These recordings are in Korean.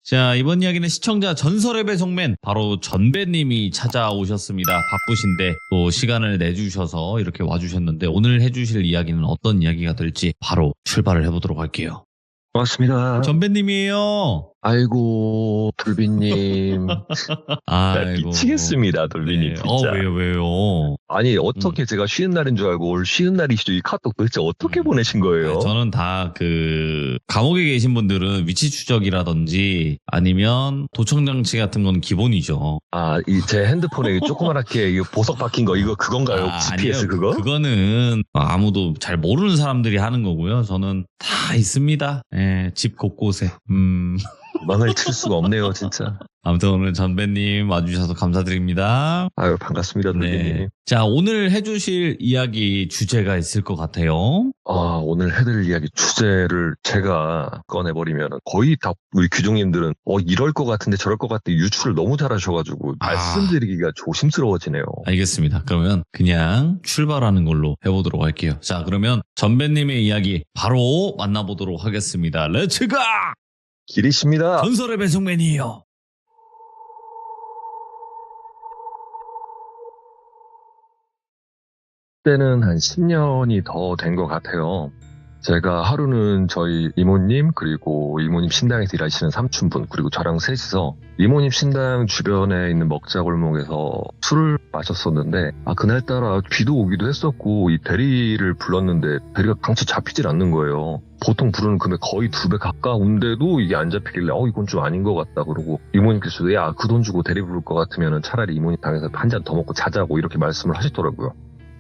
자, 이번 이야기는 시청자 전설의 배송맨 바로 전배님이 찾아오셨습니다. 바쁘신데 또 시간을 내주셔서 이렇게 와주셨는데 오늘 해주실 이야기는 어떤 이야기가 될지 바로 출발을 해보도록 할게요. 고맙습니다. 전배님이에요. 아이고, 돌비님. 나 아이고. 미치겠습니다, 돌비님. 네. 진짜. 왜요? 아니, 어떻게 제가 쉬는 날인 줄 알고 올 쉬는 날이시죠? 이 카톡 도대체 어떻게 보내신 거예요? 저는 다 감옥에 계신 분들은 위치 추적이라든지 아니면 도청장치 같은 건 기본이죠. 아, 제 핸드폰에 조그맣게 이거 보석 박힌 거, 이거 그건가요? GPS 아니요. 그거? 그거는 아무도 잘 모르는 사람들이 하는 거고요. 저는 다 있습니다. 예, 집 곳곳에. 망을 칠 수가 없네요, 진짜. 아무튼 오늘 전배님 와주셔서 감사드립니다. 아유, 반갑습니다, 돌비님. 네. 자, 오늘 해주실 이야기 주제가 있을 것 같아요. 오늘 해드릴 이야기 주제를 제가 꺼내버리면 거의 다 우리 규종님들은 이럴 것 같은데 저럴 것 같은데 유추를 너무 잘하셔가지고 말씀드리기가 조심스러워지네요. 알겠습니다. 그러면 그냥 출발하는 걸로 해보도록 할게요. 자, 그러면 전배님의 이야기 바로 만나보도록 하겠습니다. 렛츠가! 길이십니다. 전설의 배송맨이에요. 때는 한 10년이 더 된 것 같아요. 제가 하루는 저희 이모님 그리고 이모님 신당에서 일하시는 삼촌분 그리고 저랑 셋이서 이모님 신당 주변에 있는 먹자골목에서 술을 마셨었는데 그날따라 비도 오기도 했었고 이 대리를 불렀는데 대리가 강치 잡히질 않는 거예요. 보통 부르는 금액 거의 2배 가까운데도 이게 안 잡히길래 이건 좀 아닌 것 같다 그러고 이모님께서도 그 돈 주고 대리 부를 것 같으면 차라리 이모님 당에서 한 잔 더 먹고 자자고 이렇게 말씀을 하시더라고요.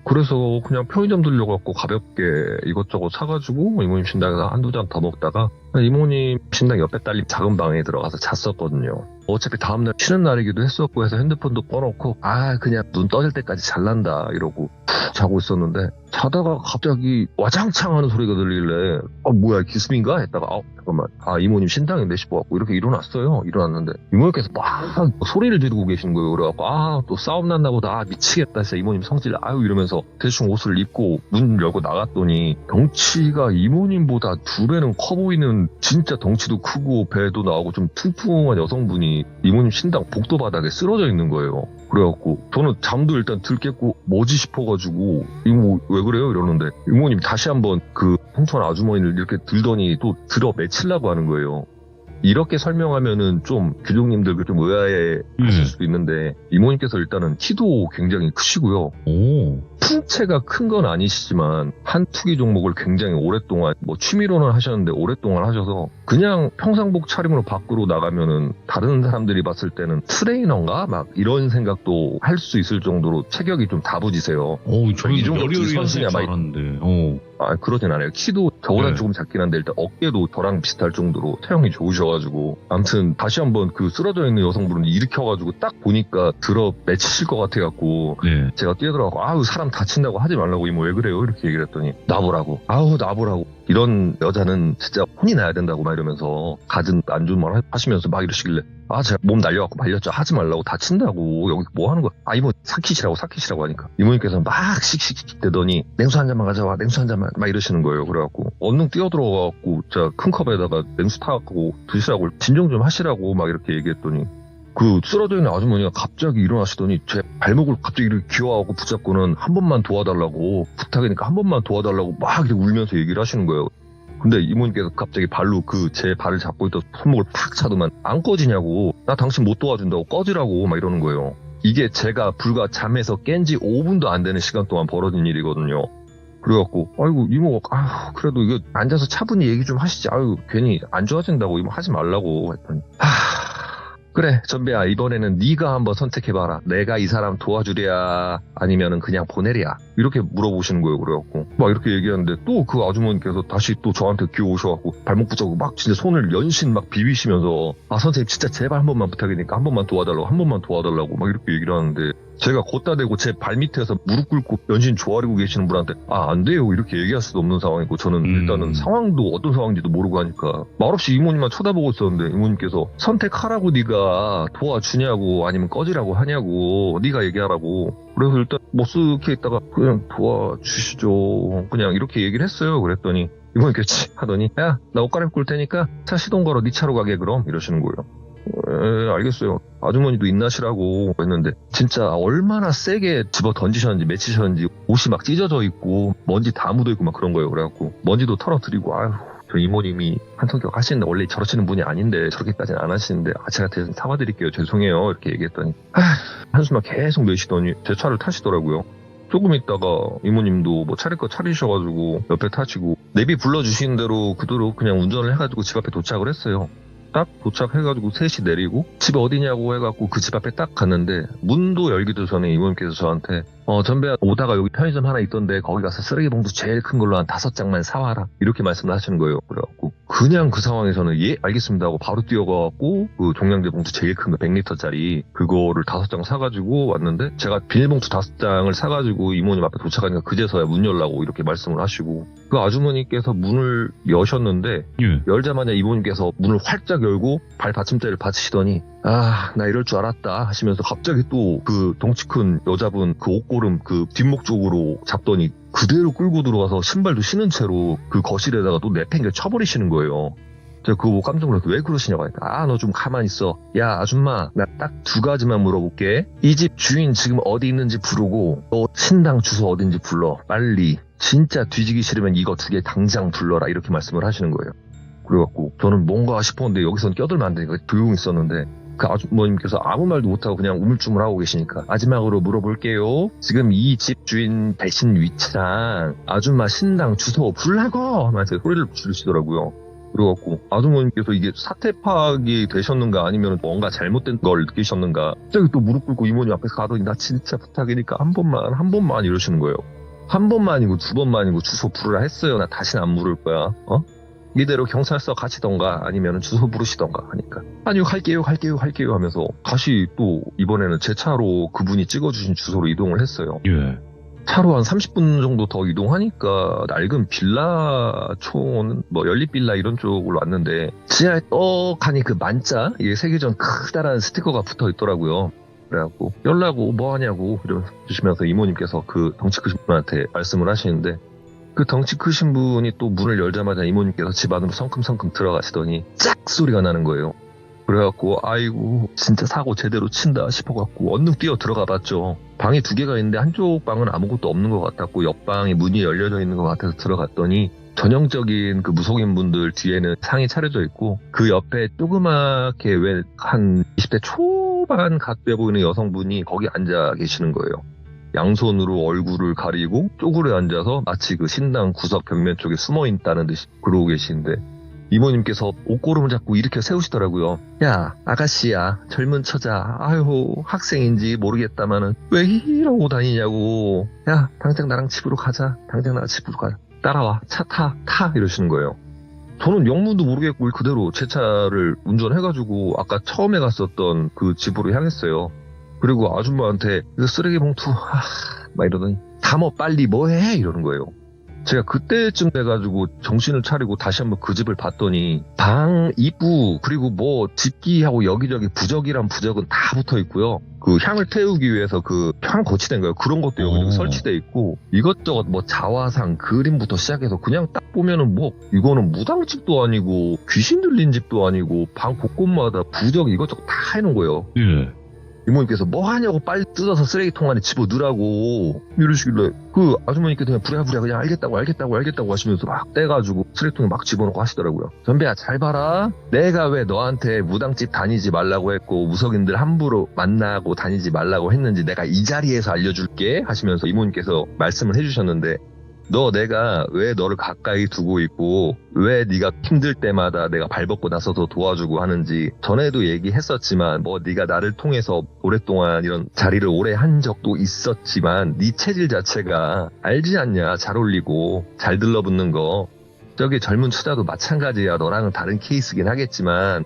그래서 그냥 편의점 들려갖고 가볍게 이것저것 사가지고 이모님 신당에서 한두 잔 더 먹다가 이모님 신당 옆에 딸린 작은 방에 들어가서 잤었거든요. 어차피 다음날 쉬는 날이기도 했었고 해서 핸드폰도 꺼놓고 그냥 눈 떠질 때까지 잘난다 이러고 푹 자고 있었는데 자다가 갑자기 와장창 하는 소리가 들리길래 뭐야 기습인가 했다가 잠깐만 이모님 신당인데 싶어갖고 이렇게 일어났어요. 일어났는데 이모님께서 막 소리를 지르고 계시는 거예요. 그래갖고 또 싸움 났나 보다 미치겠다 진짜 이모님 성질 이러면서 대충 옷을 입고 문 열고 나갔더니 덩치가 이모님보다 2배는 커 보이는 진짜 덩치도 크고 배도 나오고 좀 퉁퉁한 여성분이 이모님 신당 복도 바닥에 쓰러져 있는 거예요. 그래갖고 저는 잠도 일단 들 깼고 뭐지 싶어가지고 이모 왜 그래요? 이러는데 이모님 다시 한번 그 퉁퉁한 아주머니를 이렇게 들더니 또 들어 매치려고 하는 거예요. 이렇게 설명하면은 좀 규종님들 좀 의아해 하실 수도 있는데 이모님께서 일단은 키도 굉장히 크시고요. 풍채가 큰 건 아니시지만 한 투기 종목을 굉장히 오랫동안 취미로는 하셨는데 오랫동안 하셔서 그냥 평상복 차림으로 밖으로 나가면은 다른 사람들이 봤을 때는 트레이너인가? 막 이런 생각도 할 수 있을 정도로 체격이 좀 다부지세요. 저희 이 정도 여리여리하실 줄 알았는데. 그러진 않아요. 키도 저보다 네. 조금 작긴 한데 일단 어깨도 저랑 비슷할 정도로 체형이 좋으셔가지고 아무튼 다시 한번 그 쓰러져 있는 여성분을 일으켜가지고 딱 보니까 들어 맺히실 것 같아갖고 네. 제가 뛰어들어가고 사람 다친다고 하지 말라고 이모 왜 그래요? 이렇게 얘기를 했더니 나보라고 이런 여자는 진짜 혼이 나야 된다고 막 이러면서 갖은 안 좋은 말 하시면서 막 이러시길래 제가 몸 날려갖고 말렸죠. 하지 말라고 다친다고 여기 뭐 하는 거야? 이모 사키시라고 하니까 이모님께서 막 씩씩 대더니 냉수 한 잔만 가져와 냉수 한 잔만 막 이러시는 거예요. 그래갖고 얼른 뛰어들어가갖고 진짜 큰 컵에다가 냉수 타갖고 드시라고 진정 좀 하시라고 막 이렇게 얘기했더니 그 쓰러져 있는 아주머니가 갑자기 일어나시더니 제 발목을 갑자기 이렇게 기어하고 붙잡고는 한 번만 도와달라고 부탁이니까 한 번만 도와달라고 막 이렇게 울면서 얘기를 하시는 거예요. 근데 이모님께서 갑자기 발로 제 발을 잡고 있던 손목을 팍 차더만 안 꺼지냐고 나 당신 못 도와준다고 꺼지라고 막 이러는 거예요. 이게 제가 불과 잠에서 깬 지 5분도 안 되는 시간 동안 벌어진 일이거든요. 그래갖고 이모가 그래도 이거 앉아서 차분히 얘기 좀 하시지 괜히 안 좋아진다고 이모 하지 말라고 했더니 그래 전배야 이번에는 네가 한번 선택해봐라. 내가 이 사람 도와주랴 아니면은 그냥 보내랴 이렇게 물어보시는 거예요. 그래갖고 막 이렇게 얘기하는데 또 그 아주머니께서 다시 또 저한테 기어오셔갖고 발목 붙잡고 막 진짜 손을 연신 막 비비시면서 선생님 진짜 제발 한 번만 부탁이니까 한 번만 도와달라고 막 이렇게 얘기를 하는데 제가 걷다 대고 제 발밑에서 무릎 꿇고 연신 조아리고 계시는 분한테 안 돼요 이렇게 얘기할 수도 없는 상황이고 저는 일단은 상황도 어떤 상황인지도 모르고 하니까 말없이 이모님만 쳐다보고 있었는데 이모님께서 선택하라고 네가 도와주냐고 아니면 꺼지라고 하냐고 네가 얘기하라고 그래서 일단 못쓰게 있다가 그냥 도와주시죠 그냥 이렇게 얘기를 했어요. 그랬더니 이모님께서 하더니 야, 나 옷 갈아입고 올 테니까 차 시동 걸어 네 차로 가게 그럼 이러시는 거예요. 알겠어요. 아주머니도 인나시라고 했는데 진짜 얼마나 세게 집어 던지셨는지 맺히셨는지 옷이 막 찢어져 있고 먼지 다 묻어 있고 막 그런 거예요. 그래갖고 먼지도 털어드리고 아유 저 이모님이 한 성격 하시는데 원래 저러시는 분이 아닌데 저렇게까지는 안 하시는데 제가 대신 사과드릴게요. 죄송해요. 이렇게 얘기했더니 한숨만 계속 내쉬더니 제 차를 타시더라고요. 조금 있다가 이모님도 뭐 차릴 거 차리셔가지고 옆에 타시고 내비 불러주시는 대로 그대로 그냥 운전을 해가지고 집 앞에 도착을 했어요. 딱 도착해가지고 셋이 내리고 집이 어디냐고 해갖고 그 집 앞에 딱 갔는데 문도 열기도 전에 이모님께서 저한테 전배야 오다가 여기 편의점 하나 있던데 거기 가서 쓰레기 봉투 제일 큰 걸로 한 5장만 사와라 이렇게 말씀을 하시는 거예요. 그래갖고 그냥 그 상황에서는 예 알겠습니다 하고 바로 뛰어가갖고 그 종량제 봉투 제일 큰 거 100리터짜리 그거를 5장 사가지고 왔는데 제가 비닐봉투 5장을 사가지고 이모님 앞에 도착하니까 그제서야 문 열라고 이렇게 말씀을 하시고 그 아주머니께서 문을 여셨는데 열자마자 이모님께서 문을 활짝 열고 발 받침대를 받치시더니 나 이럴 줄 알았다 하시면서 갑자기 또 그 덩치 큰 여자분 그 옷고름 그 뒷목 쪽으로 잡더니 그대로 끌고 들어가서 신발도 신은 채로 그 거실에다가 또 내팽개 쳐버리시는 거예요. 제가 그거 보고 깜짝 놀라서 왜 그러시냐고 하니까 너 좀 가만히 있어. 야 아줌마 나 딱 2가지만 물어볼게. 이 집 주인 지금 어디 있는지 부르고 너 신당 주소 어딘지 불러. 빨리. 진짜 뒤지기 싫으면 이거 2개 당장 불러라 이렇게 말씀을 하시는 거예요. 그래갖고 저는 뭔가 싶었는데 여기선 껴들면 안 되니까 조용히 있었는데 그 아주머님께서 아무 말도 못하고 그냥 우물쭈물하고 계시니까 마지막으로 물어볼게요. 지금 이 집 주인 대신 위치랑 아줌마 신당 주소 불라고 하면서 소리를 지르시더라고요. 그래갖고 아주머님께서 이게 사태 파악이 되셨는가 아니면 뭔가 잘못된 걸 느끼셨는가 갑자기 또 무릎 꿇고 이모님 앞에서 가더니 나 진짜 부탁이니까 한 번만 이러시는 거예요. 한 번만이고 2번만이고 주소 부르라 했어요. 나 다시는 안 물을 거야. 이대로 경찰서 가시던가 아니면 주소 부르시던가 하니까 아니요 갈게요 하면서 다시 또 이번에는 제 차로 그분이 찍어주신 주소로 이동을 했어요. 차로 한 30분 정도 더 이동하니까 낡은 빌라촌 뭐 연립빌라 이런 쪽으로 왔는데 지하에 떡하니 그 만자 이게 세계전 크다란 스티커가 붙어 있더라고요. 그래갖고 연락오 뭐 하냐고 이러시면서 이모님께서 그 덩치 크신 분한테 말씀을 하시는데 그 덩치 크신 분이 또 문을 열자마자 이모님께서 집 안으로 성큼성큼 들어가시더니 짝 소리가 나는 거예요. 그래갖고 아이고 진짜 사고 제대로 친다 싶어갖고 얼른 뛰어 들어가 봤죠. 방이 2개가 있는데 한쪽 방은 아무것도 없는 것 같았고 옆방이 문이 열려져 있는 것 같아서 들어갔더니 전형적인 그 무속인 분들 뒤에는 상이 차려져 있고 그 옆에 조그맣게 왜 한 20대 초반 갓돼 보이는 여성분이 거기 앉아 계시는 거예요. 양손으로 얼굴을 가리고 쪼그려 앉아서 마치 그 신당 구석 벽면 쪽에 숨어 있다는 듯이 그러고 계시는데 이모님께서 옷고름을 잡고 일으켜 세우시더라고요. 야 아가씨야 젊은 처자 아유 학생인지 모르겠다마는 왜 이러고 다니냐고. 야 당장 나랑 집으로 가자. 따라와 차 타 이러시는 거예요. 저는 영문도 모르겠고 그대로 제 차를 운전해가지고 아까 처음에 갔었던 그 집으로 향했어요. 그리고 아줌마한테 이거 쓰레기 봉투 막 이러더니 담어 빨리 뭐해 이러는 거예요. 제가 그때쯤 돼가지고 정신을 차리고 다시 한번 그 집을 봤더니 방 입구 그리고 뭐 집기하고 여기저기 부적이란 부적은 다 붙어 있고요. 그 향을 태우기 위해서 그 향 거치된 거예요. 그런 것도 여기저기 설치돼 있고 이것저것 뭐 자화상 그림부터 시작해서 그냥 딱 보면은 뭐 이거는 무당집도 아니고 귀신 들린 집도 아니고 방 곳곳마다 부적 이것저것 다 해놓은 거예요. 이모님께서 뭐 하냐고 빨리 뜯어서 쓰레기통 안에 집어넣으라고 이러시길래 그 아주머니께서 그냥 부랴부랴 그냥 알겠다고 하시면서 막 떼가지고 쓰레기통에 막 집어넣고 하시더라고요. 전배야 잘 봐라. 내가 왜 너한테 무당집 다니지 말라고 했고 무속인들 함부로 만나고 다니지 말라고 했는지 내가 이 자리에서 알려줄게 하시면서 이모님께서 말씀을 해주셨는데 너 내가 왜 너를 가까이 두고 있고 왜 네가 힘들 때마다 내가 발벗고 나서서 도와주고 하는지 전에도 얘기했었지만 뭐 네가 나를 통해서 오랫동안 이런 자리를 오래 한 적도 있었지만 네 체질 자체가 알지 않냐. 잘 어울리고 잘 들러붙는 거. 저기 젊은 처자도 마찬가지야. 너랑은 다른 케이스긴 하겠지만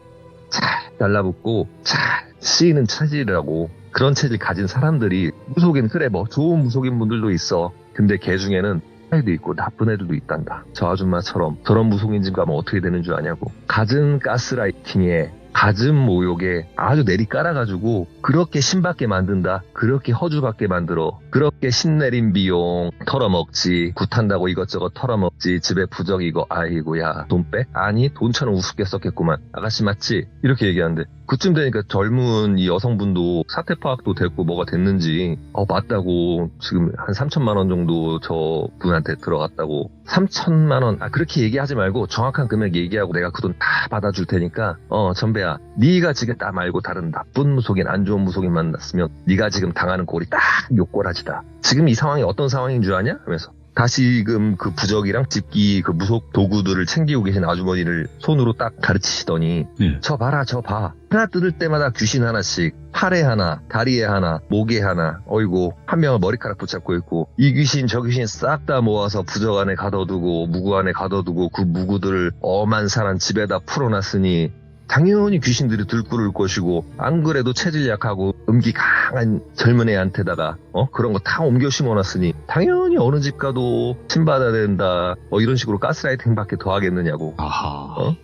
잘 달라붙고 잘 쓰이는 체질이라고. 그런 체질 가진 사람들이 무속인 그래 뭐 좋은 무속인 분들도 있어. 근데 걔 중에는 애도 있고 나쁜 애들도 있단다. 저 아줌마처럼 저런 무속인 집 가면 어떻게 되는 줄 아냐고. 갖은 가스라이팅에 갖은 모욕에 아주 내리 깔아가지고 그렇게 신받게 만든다. 그렇게 허주받게 만들어. 그렇게 신내린 비용 털어먹지, 굿한다고 이것저것 털어먹지, 집에 부적 이거 아이고야 돈 빼? 아니 돈처럼 우습게 썼겠구만. 아가씨 맞지? 이렇게 얘기하는데 그쯤 되니까 젊은 이 여성분도 사태 파악도 됐고 뭐가 됐는지 맞다고 지금 한 3천만 원 정도 저 분한테 들어갔다고. 3천만 원 그렇게 얘기하지 말고 정확한 금액 얘기하고 내가 그 돈 다 받아줄 테니까 전배야 네가 지금 나 말고 다른 나쁜 무속인 안 좋은 무속인 만났으면 네가 지금 당하는 꼴이 딱 요꼬라지다. 지금 이 상황이 어떤 상황인 줄 아냐? 하면서 다시금 그 부적이랑 집기 그 무속 도구들을 챙기고 계신 아주머니를 손으로 딱 가르치시더니 저 봐라 저 봐. 하나 뜯을 때마다 귀신 하나씩 팔에 하나 다리에 하나 목에 하나 어이고 한 명은 머리카락 붙잡고 있고 이 귀신 저 귀신 싹 다 모아서 부적 안에 가둬두고 무구 안에 가둬두고 그 무구들을 엄한 사람 집에다 풀어놨으니 당연히 귀신들이 들끓을 것이고 안 그래도 체질 약하고 음기 강한 젊은 애한테다가 그런 거 다 옮겨 심어놨으니 당연히 어느 집 가도 신받아야 된다 이런 식으로 가스라이팅밖에 더 하겠느냐고. 아하.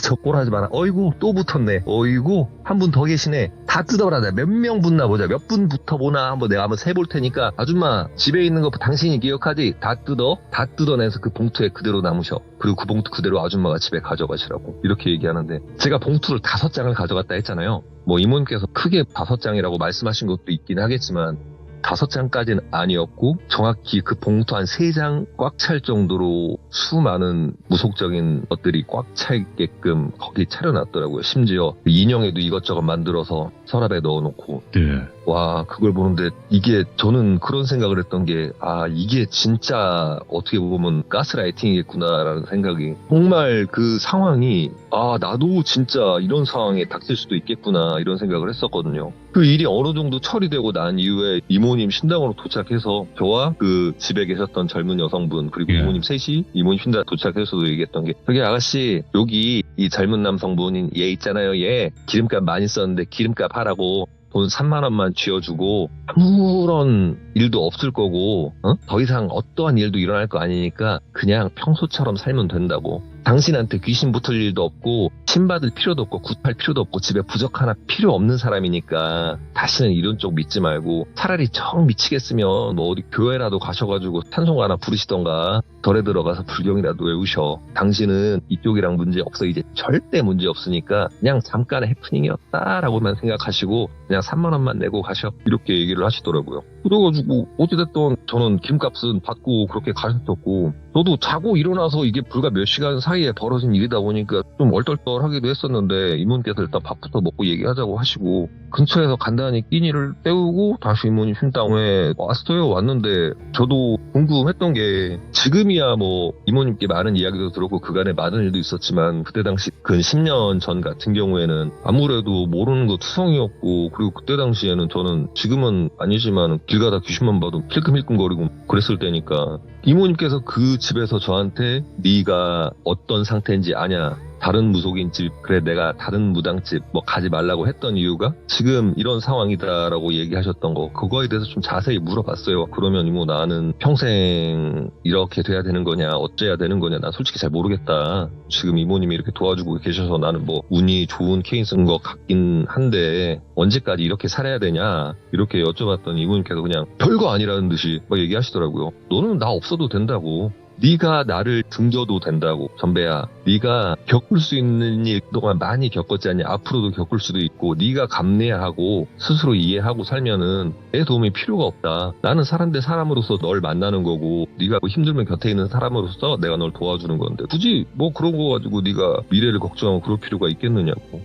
저 꼴하지 마라. 어이구 또 붙었네. 어이구 한 분 더 계시네. 다 뜯어라. 몇 명 붙나 보자. 몇 분 붙어보나 한번 내가 한번 세볼 테니까 아줌마 집에 있는 거 당신이 기억하지? 다 뜯어내서 그 봉투에 그대로 남으셔. 그리고 그 봉투 그대로 아줌마가 집에 가져가시라고 이렇게 얘기하는데 제가 봉투를 5장을 가져갔다 했잖아요. 뭐 이모님께서 크게 5장이라고 말씀하신 것도 있긴 하겠지만 5장까지는 아니었고 정확히 그 봉투 한 3장 꽉 찰 정도로 수많은 무속적인 것들이 꽉 차있게끔 거기 차려놨더라고요. 심지어 인형에도 이것저것 만들어서 서랍에 넣어놓고. 와 그걸 보는데 이게 저는 그런 생각을 했던 게 이게 진짜 어떻게 보면 가스라이팅이겠구나라는 생각이 정말 그 상황이 나도 진짜 이런 상황에 닥칠 수도 있겠구나 이런 생각을 했었거든요. 그 일이 어느 정도 처리되고 난 이후에 이모님 신당으로 도착해서 저와 그 집에 계셨던 젊은 여성분 그리고 이모님 셋이 이모님 신당 도착해서도 얘기했던 게 저기 아가씨 여기 이 젊은 남성분인 얘 있잖아요. 얘 기름값 많이 썼는데 기름값 하라고 돈 3만 원만 쥐어주고 아무런 일도 없을 거고 더 이상 어떠한 일도 일어날 거 아니니까 그냥 평소처럼 살면 된다고. 당신한테 귀신 붙을 일도 없고 신받을 필요도 없고 굿할 필요도 없고 집에 부적 하나 필요 없는 사람이니까 다시는 이런 쪽 믿지 말고 차라리 정 미치겠으면 뭐 어디 교회라도 가셔가지고 찬송 하나 부르시던가 절에 들어가서 불경이라도 외우셔. 당신은 이쪽이랑 문제 없어. 이제 절대 문제 없으니까 그냥 잠깐의 해프닝이었다라고만 생각하시고 그냥 3만 원만 내고 가셔. 이렇게 얘기를 하시더라고요. 그래가지고 어찌됐든 저는 김값은 받고 그렇게 가셨었고 저도 자고 일어나서 이게 불과 몇 시간 사이에 벌어진 일이다 보니까 좀 얼떨떨하기도 했었는데 이모님께서 일단 밥부터 먹고 얘기하자고 하시고 근처에서 간단히 끼니를 때우고 다시 이모님 신당에 왔는데 저도 궁금했던 게 지금이야 뭐 이모님께 많은 이야기도 들었고 그간에 많은 일도 있었지만 그때 당시 근 10년 전 같은 경우에는 아무래도 모르는 거 투성이었고 그리고 그때 당시에는 저는 지금은 아니지만 길 가다 귀신만 봐도 힐끔힐끔거리고 그랬을 때니까 이모님께서 그 집에서 저한테 네가 어떤 상태인지 아냐 다른 무속인 집 그래 내가 다른 무당집 뭐 가지 말라고 했던 이유가 지금 이런 상황이다라고 얘기하셨던 거 그거에 대해서 좀 자세히 물어봤어요. 그러면 이모 나는 평생 이렇게 돼야 되는 거냐 어째야 되는 거냐 나 솔직히 잘 모르겠다. 지금 이모님이 이렇게 도와주고 계셔서 나는 뭐 운이 좋은 케이스인 것 같긴 한데 언제까지 이렇게 살아야 되냐 이렇게 여쭤봤더니 이모님께서 그냥 별거 아니라는 듯이 막 얘기하시더라고요. 너는 나 없어도 된다고. 네가 나를 등져도 된다고. 전배야 네가 겪을 수 있는 일 동안 많이 겪었지 않냐. 앞으로도 겪을 수도 있고 네가 감내하고 스스로 이해하고 살면은 내 도움이 필요가 없다. 나는 사람 대 사람으로서 널 만나는 거고 네가 뭐 힘들면 곁에 있는 사람으로서 내가 널 도와주는 건데 굳이 뭐 그런 거 가지고 네가 미래를 걱정하고 그럴 필요가 있겠느냐고.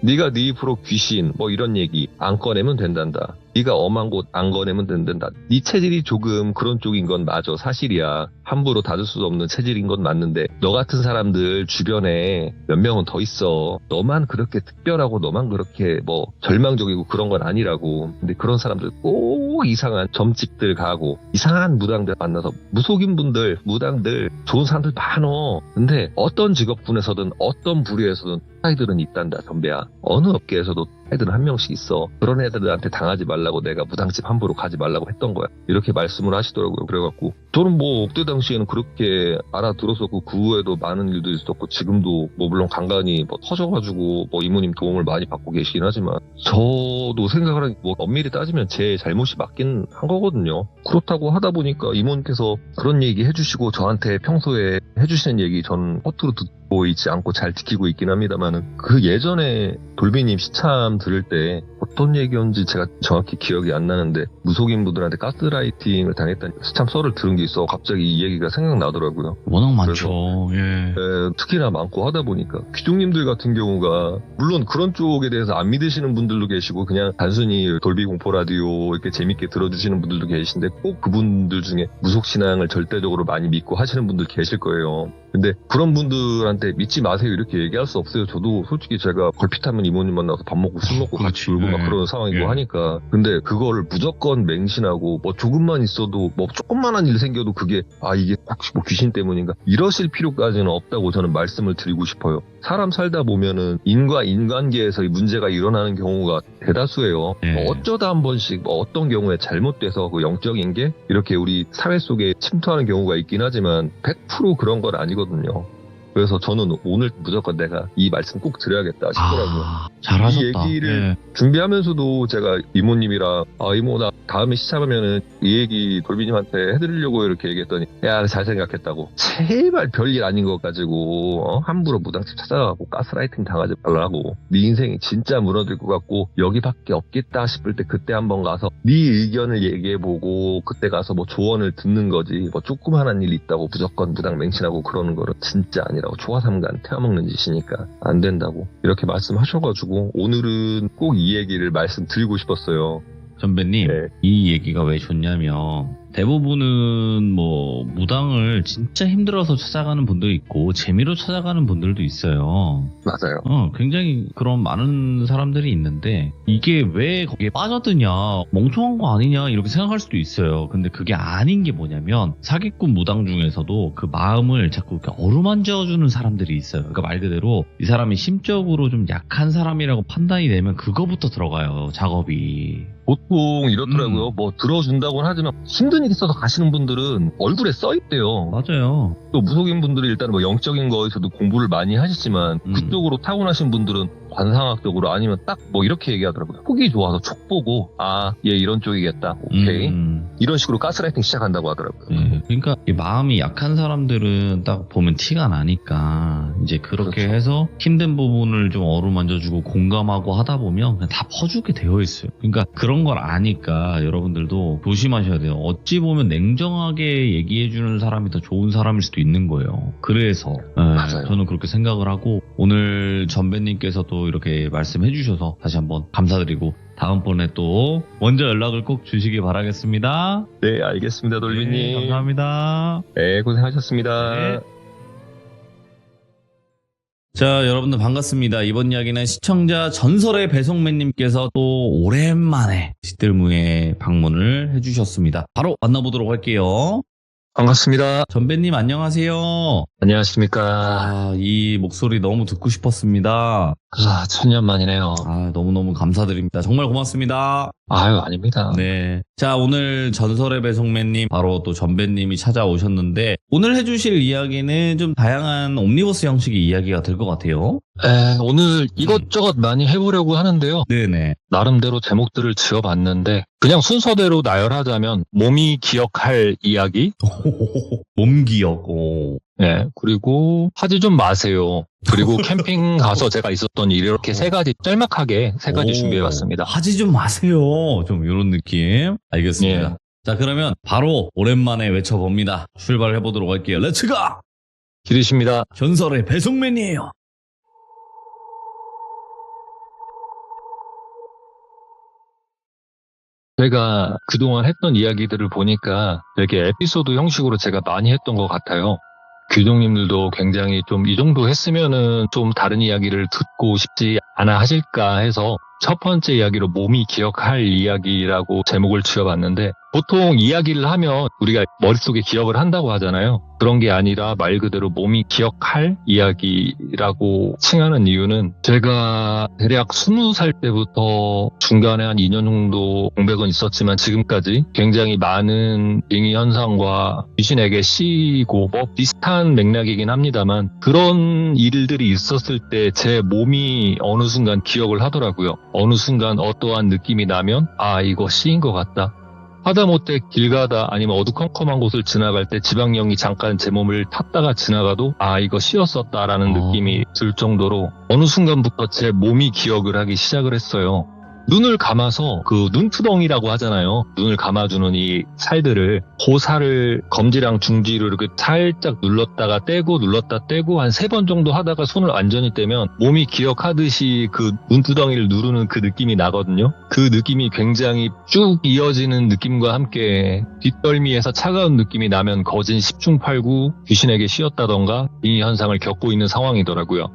네가 네 입으로 귀신 뭐 이런 얘기 안 꺼내면 된단다. 네가 엄한 곳 안 꺼내면 된단다. 네 체질이 조금 그런 쪽인 건 맞아. 사실이야. 함부로 닫을 수 없는 체질인 건 맞는데 너 같은 사람들 주변에 몇 명은 더 있어. 너만 그렇게 특별하고 너만 그렇게 뭐 절망적이고 그런 건 아니라고. 근데 그런 사람들 꼭 이상한 점집들 가고 이상한 무당들 만나서 무속인 분들 무당들 좋은 사람들 많어. 근데 어떤 직업군에서든 어떤 부류에서든 스파이들은 있단다, 전배야. 어느 업계에서도 스파이들은 한 명씩 있어. 그런 애들한테 당하지 말라고 내가 무당집 함부로 가지 말라고 했던 거야. 이렇게 말씀을 하시더라고요. 그래갖고 저는 뭐 그때 당시에는 그렇게 알아들었었고 그 후에도 많은 일도 있었고 지금도 뭐 물론 간간히 뭐 터져가지고 뭐 이모님 도움을 많이 받고 계시긴 하지만 저도 생각을 하니 뭐 엄밀히 따지면 제 잘못이 맞긴 한 거거든요. 그렇다고 하다 보니까 이모님께서 그런 얘기 해주시고 저한테 평소에 해주시는 얘기 전 허투루 듣고 있지 않고 잘 지키고 있긴 합니다만은 그 예전에 돌비님 시참 들을 때 어떤 얘기였는지 제가 정확히 기억이 안 나는데 무속인 분들한테 가스라이팅을 당했다는 시참 썰을 들은 게 있어 갑자기 이 얘기가 생각나더라고요. 워낙 많죠. 예. 특히나 많고 하다 보니까 귀족님들 같은 경우가 물론 그런 쪽에 대해서 안 믿으시는 분들도 계시고 그냥 단순히 돌비 공포 라디오 이렇게 재밌게 들어주시는 분들도 계신데 꼭 그분들 중에 무속신앙을 절대적으로 많이 믿고 하시는 분들 계실 거예요. 근데 그런 분들한테 믿지 마세요 이렇게 얘기할 수 없어요. 저도 솔직히 제가 걸핏하면 이모님 만나서 밥 먹고 술 먹고 같이 놀고 막 그런 상황이고 하니까 근데 그거를 무조건 맹신하고 뭐 조금만 있어도 뭐 조금만한 일 생겨도 그게 이게 혹시 뭐 귀신 때문인가 이러실 필요까지는 없다고 저는 말씀을 드리고 싶어요. 사람 살다 보면은 인과 인간계에서 이 문제가 일어나는 경우가 대다수예요. 뭐 어쩌다 한 번씩 뭐 어떤 경우에 잘못돼서 그 영적인 게 이렇게 우리 사회 속에 침투하는 경우가 있긴 하지만 100% 그런 건 아니거든요. 그래서 저는 오늘 무조건 내가 이 말씀 꼭 드려야겠다 싶더라고요. 잘하셨다. 이 얘기를 준비하면서도 제가 이모님이랑 이모 나 다음에 시참하면은 이 얘기 돌비님한테 해드리려고 이렇게 얘기했더니 야 잘 생각했다고 제발 별일 아닌 것 가지고 함부로 무당집 찾아가고 가스라이팅 당하지 말라고 네 인생이 진짜 무너질 것 같고 여기밖에 없겠다 싶을 때 그때 한번 가서 네 의견을 얘기해보고 그때 가서 뭐 조언을 듣는 거지 뭐 조그만한 일 있다고 무조건 무당 맹신하고 그러는 거는 진짜 아니라고 초화삼간 태워먹는 짓이니까 안 된다고 이렇게 말씀하셔가지고 오늘은 꼭 이 얘기를 말씀드리고 싶었어요. 선배님, 이 얘기가 왜 좋냐면 대부분은 뭐 무당을 진짜 힘들어서 찾아가는 분도 있고 재미로 찾아가는 분들도 있어요. 맞아요. 굉장히 그런 많은 사람들이 있는데 이게 왜 거기에 빠져드냐 멍청한 거 아니냐 이렇게 생각할 수도 있어요. 근데 그게 아닌 게 뭐냐면 사기꾼 무당 중에서도 그 마음을 자꾸 이렇게 어루만져주는 사람들이 있어요. 그러니까 말 그대로 이 사람이 심적으로 좀 약한 사람이라고 판단이 되면 그거부터 들어가요. 작업이. 보통 이렇더라고요. 뭐 들어준다고는 하지만 힘든 일 있어서 가시는 분들은 얼굴에 써있대요. 맞아요. 또 무속인 분들이 일단 뭐 영적인 거에서도 공부를 많이 하시지만 그쪽으로 타고나신 분들은 관상학적으로 아니면 딱 뭐 이렇게 얘기하더라고요. 폭이 좋아서 촉 보고 얘 이런 쪽이겠다. 오케이. 이런 식으로 가스라이팅 시작한다고 하더라고요. 그러니까 이 마음이 약한 사람들은 딱 보면 티가 나니까 이제 그렇게 그렇죠. 해서 힘든 부분을 좀 어루만져주고 공감하고 하다 보면 그냥 다 퍼주게 되어 있어요. 그러니까 그런 걸 아니까 여러분들도 조심하셔야 돼요. 어찌 보면 냉정하게 얘기해주는 사람이 더 좋은 사람일 수도 있는 거예요. 그래서 맞아요. 저는 그렇게 생각을 하고 오늘 전배님께서도 이렇게 말씀해 주셔서 다시 한번 감사드리고 다음번에 또 먼저 연락을 꼭 주시기 바라겠습니다. 네, 알겠습니다, 돌비님. 네, 감사합니다. 네, 고생하셨습니다. 네. 자, 여러분들 반갑습니다. 이번 이야기는 시청자 전설의 배송맨님께서 또 오랜만에 시들무에 방문을 해주셨습니다. 바로 만나보도록 할게요. 반갑습니다. 전배님 안녕하세요. 안녕하십니까. 이 목소리 너무 듣고 싶었습니다. 천년 만이네요. 너무너무 감사드립니다. 정말 고맙습니다. 아유, 아닙니다. 네. 자, 오늘 전설의 배송맨님, 바로 또 전배님이 찾아오셨는데, 오늘 해주실 이야기는 좀 다양한 옴니버스 형식의 이야기가 될 것 같아요. 오늘 이것저것 많이 해보려고 하는데요. 네네. 나름대로 제목들을 지어봤는데, 그냥 순서대로 나열하자면, 몸이 기억할 이야기? 몸기억. 네, 그리고 하지 좀 마세요. 그리고 캠핑 가서 제가 있었던 일 이렇게 세 가지 짤막하게 세 가지 준비해봤습니다. 하지 좀 마세요. 좀 이런 느낌. 알겠습니다. 예. 자, 그러면 바로 오랜만에 외쳐봅니다. 출발해보도록 할게요. 렛츠고! 기대십니다. 전설의 배송맨이에요. 제가 그동안 했던 이야기들을 보니까 되게 에피소드 형식으로 제가 많이 했던 것 같아요. 귀족님들도 굉장히 좀 이 정도 했으면은 좀 다른 이야기를 듣고 싶지 않아 하실까 해서 첫 번째 이야기로 몸이 기억할 이야기라고 제목을 지어봤는데, 보통 이야기를 하면 우리가 머릿속에 기억을 한다고 하잖아요. 그런 게 아니라 말 그대로 몸이 기억할 이야기라고 칭하는 이유는, 제가 대략 20살 때부터 중간에 한 2년 정도 공백은 있었지만 지금까지 굉장히 많은 빙의 현상과 귀신에게 씌이고 뭐 비슷한 맥락이긴 합니다만, 그런 일들이 있었을 때 제 몸이 어느 순간 기억을 하더라고요. 어느 순간 어떠한 느낌이 나면 이거 씌인 것 같다. 하다못해 길 가다 아니면 어두컴컴한 곳을 지나갈 때 지방령이 잠깐 제 몸을 탔다가 지나가도 이거 씌었었다라는 느낌이 들 정도로 어느 순간부터 제 몸이 기억을 하기 시작을 했어요. 눈을 감아서 그 눈두덩이라고 하잖아요. 눈을 감아주는 이 살들을, 그 살을 검지랑 중지로 이렇게 살짝 눌렀다가 떼고 눌렀다 떼고 한 3번 정도 하다가 손을 완전히 떼면 몸이 기억하듯이 그 눈두덩이를 누르는 그 느낌이 나거든요. 그 느낌이 굉장히 쭉 이어지는 느낌과 함께 뒷덜미에서 차가운 느낌이 나면 거진 10중 8구 귀신에게 씌었다던가 이 현상을 겪고 있는 상황이더라고요.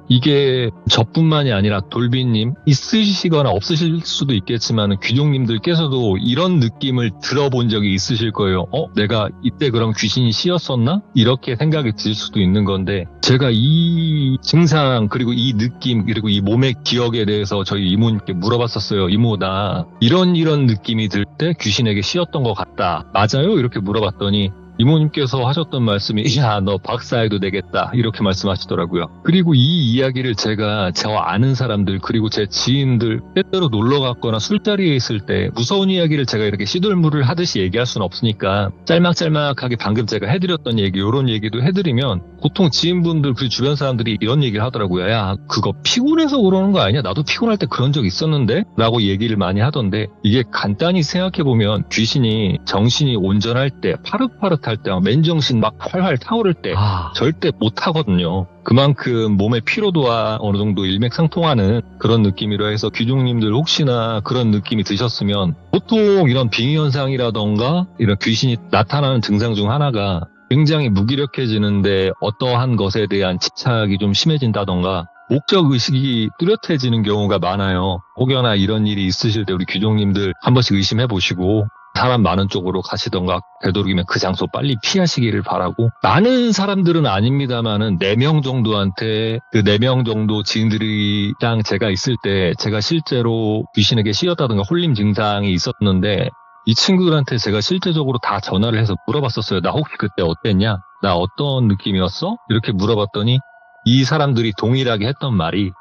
이게 저뿐만이 아니라 돌비님 있으시거나 없으실 수도 있겠지만 귀족님들께서도 이런 느낌을 들어본 적이 있으실 거예요. 내가 이때 그럼 귀신이 씌었었나? 이렇게 생각이 들 수도 있는 건데, 제가 이 증상 그리고 이 느낌 그리고 이 몸의 기억에 대해서 저희 이모님께 물어봤었어요. 이모, 나 이런 느낌이 들 때 귀신에게 씌었던 것 같다. 맞아요? 이렇게 물어봤더니 이모님께서 하셨던 말씀이 너 박사해도 되겠다 이렇게 말씀하시더라고요. 그리고 이 이야기를 제가 저 아는 사람들 그리고 제 지인들 때때로 놀러 갔거나 술자리에 있을 때 무서운 이야기를 제가 이렇게 시들물을 하듯이 얘기할 수는 없으니까 짤막짤막하게 방금 제가 해드렸던 얘기 이런 얘기도 해드리면 보통 지인분들 그리고 주변 사람들이 이런 얘기를 하더라고요. 야, 그거 피곤해서 그러는 거 아니야? 나도 피곤할 때 그런 적 있었는데? 라고 얘기를 많이 하던데, 이게 간단히 생각해보면 귀신이 정신이 온전할 때 파릇파릇할 때 맨정신 막 활활 타오를 때 절대 못 하거든요. 그만큼 몸의 피로도와 어느 정도 일맥상통하는 그런 느낌이라 해서 귀족님들 혹시나 그런 느낌이 드셨으면, 보통 이런 빙의 현상이라던가 이런 귀신이 나타나는 증상 중 하나가 굉장히 무기력해지는데 어떠한 것에 대한 집착이 좀 심해진다던가 목적의식이 뚜렷해지는 경우가 많아요. 혹여나 이런 일이 있으실 때 우리 귀족님들 한 번씩 의심해보시고 사람 많은 쪽으로 가시던가 되도록이면 그 장소 빨리 피하시기를 바라고, 많은 사람들은 아닙니다만은 4명 정도한테 그 4명 정도 지인들이랑 제가 있을 때 제가 실제로 귀신에게 씌었다던가 홀림 증상이 있었는데, 이 친구들한테 제가 실제적으로 다 전화를 해서 물어봤었어요. 나 혹시 그때 어땠냐? 나 어떤 느낌이었어? 이렇게 물어봤더니 이 사람들이 동일하게 했던 말이,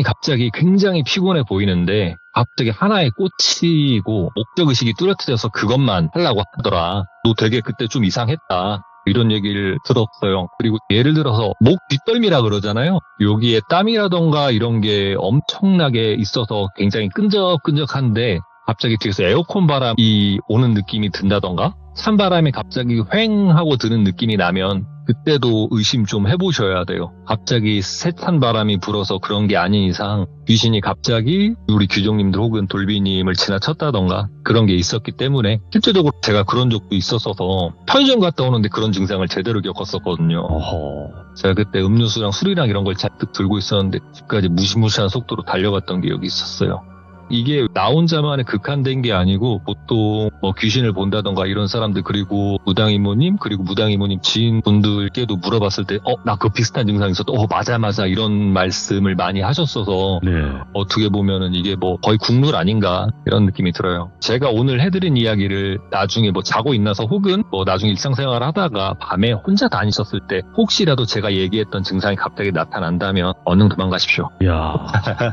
갑자기 굉장히 피곤해 보이는데 갑자기 하나에 꽂히고 목적의식이 뚜렷해져서 그것만 하려고 하더라. 너 되게 그때 좀 이상했다. 이런 얘기를 들었어요. 그리고 예를 들어서 목 뒷덜미라 그러잖아요. 여기에 땀이라던가 이런 게 엄청나게 있어서 굉장히 끈적끈적한데 갑자기 뒤에서 에어컨 바람이 오는 느낌이 든다던가 찬바람이 갑자기 휑 하고 드는 느낌이 나면 그때도 의심 좀 해보셔야 돼요. 갑자기 세찬 바람이 불어서 그런 게 아닌 이상 귀신이 갑자기 우리 귀족님들 혹은 돌비님을 지나쳤다던가 그런 게 있었기 때문에, 실제적으로 제가 그런 적도 있었어서 편의점 갔다 오는데 그런 증상을 제대로 겪었었거든요. 제가 그때 음료수랑 술이랑 이런 걸 잔뜩 들고 있었는데 집까지 무시무시한 속도로 달려갔던 기억이 있었어요. 이게 나 혼자만의 극한된 게 아니고 보통 뭐 귀신을 본다던가 이런 사람들 그리고 무당이모님 그리고 무당이모님 지인분들께도 물어봤을 때 나 그 비슷한 증상이 있었다. 맞아 이런 말씀을 많이 하셨어서 네. 어떻게 보면은 이게 뭐 거의 국룰 아닌가 이런 느낌이 들어요. 제가 오늘 해드린 이야기를 나중에 뭐 자고 있나서 혹은 뭐 나중에 일상생활 하다가 밤에 혼자 다니셨을 때 혹시라도 제가 얘기했던 증상이 갑자기 나타난다면 얼른 도망가십시오. 야,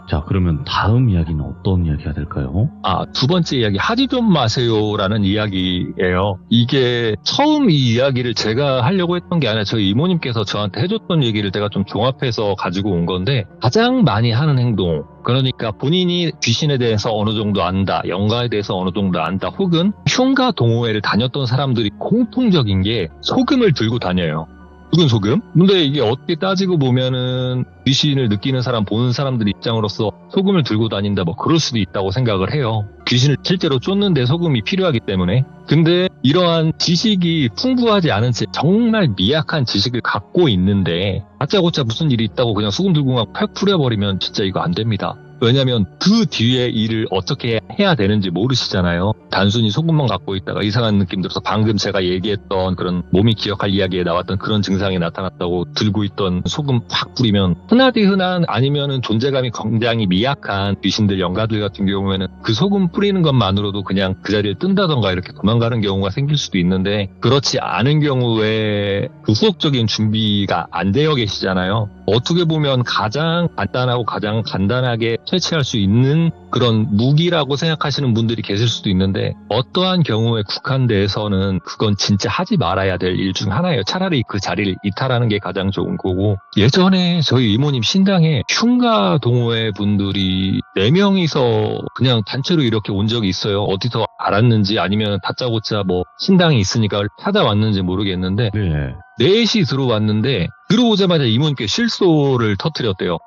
자, 그러면 다음 이야기는 어떤 이야기가 될까요? 두 번째 이야기, 하지 좀 마세요라는 이야기예요. 이게 처음 이 이야기를 제가 하려고 했던 게 아니라 저희 이모님께서 저한테 해줬던 얘기를 제가 좀 종합해서 가지고 온 건데, 가장 많이 하는 행동, 그러니까 본인이 귀신에 대해서 어느 정도 안다, 영가에 대해서 어느 정도 안다, 혹은 흉가 동호회를 다녔던 사람들이 공통적인 게 소금을 들고 다녀요. 붉은 소금? 근데 이게 어떻게 따지고 보면은 귀신을 느끼는 사람, 보는 사람들 입장으로서 소금을 들고 다닌다, 뭐 그럴 수도 있다고 생각을 해요. 귀신을 실제로 쫓는데 소금이 필요하기 때문에. 근데 이러한 지식이 풍부하지 않은 채 정말 미약한 지식을 갖고 있는데 다짜고짜 무슨 일이 있다고 그냥 소금 들고 막 팍 뿌려버리면 진짜 이거 안 됩니다. 왜냐하면 그 뒤에 일을 어떻게 해야 되는지 모르시잖아요. 단순히 소금만 갖고 있다가 이상한 느낌 들어서 방금 제가 얘기했던 그런 몸이 기억할 이야기에 나왔던 그런 증상이 나타났다고 들고 있던 소금 확 뿌리면 흔하디 흔한 아니면은 존재감이 굉장히 미약한 귀신들, 영가들 같은 경우에는 그 소금 뿌리는 것만으로도 그냥 그 자리를 뜬다던가 이렇게 도망가는 경우가 생길 수도 있는데 그렇지 않은 경우에 그 후속적인 준비가 안 되어 계시잖아요. 어떻게 보면 가장 간단하고 가장 간단하게 퇴치할 수 있는 그런 무기라고 생각하시는 분들이 계실 수도 있는데 어떠한 경우에 국한돼서는 그건 진짜 하지 말아야 될 일 중 하나예요. 차라리 그 자리를 이탈하는 게 가장 좋은 거고 예전에 저희 이모님 신당에 흉가 동호회 분들이 4명이서 그냥 단체로 이렇게 온 적이 있어요. 어디서 알았는지 아니면 다짜고짜 뭐 신당이 있으니까 찾아왔는지 모르겠는데 네. 4시 들어왔는데 들어오자마자 이모님께 실소를 터뜨렸대요.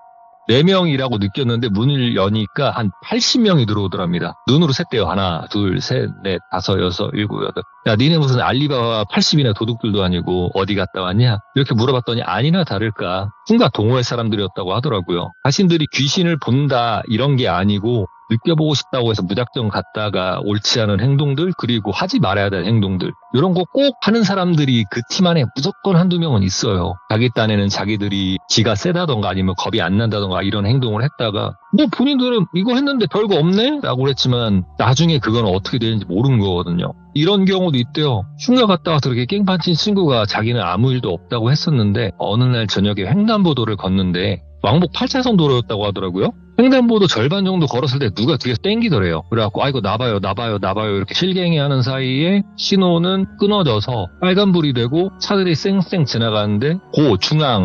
4명이라고 느꼈는데 문을 여니까 한 80명이 들어오더랍니다. 눈으로 셌대요. 하나, 둘, 셋, 넷, 다섯, 여섯, 일곱, 여덟. 야, 니네 무슨 알리바바 80이나 도둑들도 아니고 어디 갔다 왔냐? 이렇게 물어봤더니 아니나 다를까 흉가 동호회 사람들이었다고 하더라고요. 자신들이 귀신을 본다 이런 게 아니고 느껴보고 싶다고 해서 무작정 갔다가 옳지 않은 행동들 그리고 하지 말아야 될 행동들 이런 거 꼭 하는 사람들이 그 팀 안에 무조건 한두 명은 있어요. 자기 딴에는 자기들이 지가 세다던가 아니면 겁이 안 난다던가 이런 행동을 했다가 뭐 본인들은 이거 했는데 별거 없네? 라고 그랬지만 나중에 그건 어떻게 되는지 모르는 거거든요. 이런 경우도 있대요. 흉가 갔다가 그렇게 깽판친 친구가 자기는 아무 일도 없다고 했었는데 어느 날 저녁에 횡단보도를 걷는데 왕복 8차선 도로였다고 하더라고요. 횡단보도 절반 정도 걸었을 때 누가 뒤에서 땡기더래요. 그래갖고 아이고 나봐요 이렇게 실갱이 하는 사이에 신호는 끊어져서 빨간불이 되고 차들이 쌩쌩 지나가는데